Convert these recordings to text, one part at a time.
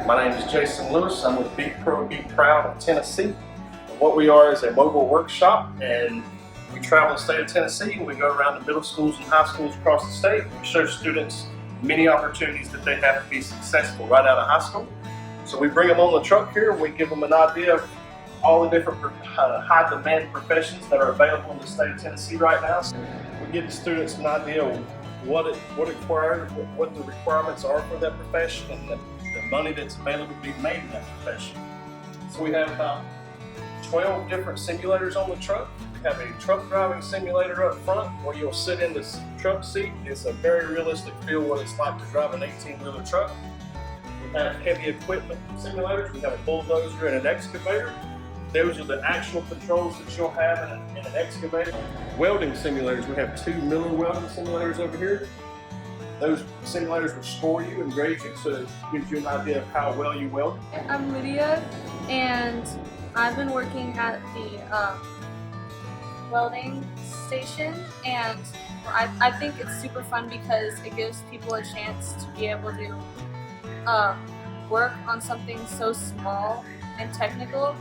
My name is Jason Lewis. I'm with Be Pro, Be Proud of Tennessee. And what we are is a mobile workshop, and we travel the state of Tennessee and we go around to middle schools and high schools across the state. We show students many opportunities that they have to be successful right out of high school. So we bring them on the truck here and we give them an idea of all the different high demand professions that are available in the state of Tennessee right now. So we give the students an idea of what the requirements are for that profession and the money that's available to be made in that profession. So we have about 12 different simulators on the truck. We have a truck driving simulator up front where you'll sit in this truck seat. It's a very realistic feel what it's like to drive an 18-wheeler truck. We have heavy equipment simulators. We have a bulldozer and an excavator. Those are the actual controls that you'll have in an excavator. Welding simulators, we have 2 Miller welding simulators over here. Those simulators will score you and grade you, so it gives you an idea of how well you weld. I'm Lydia, and I've been working at the welding station, and I think it's super fun because it gives people a chance to be able to work on something so small and technical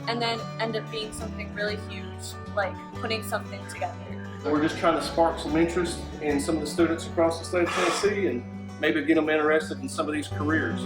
and then end up being something really huge, like putting something together. We're just trying to spark some interest in some of the students across the state of Tennessee and maybe get them interested in some of these careers.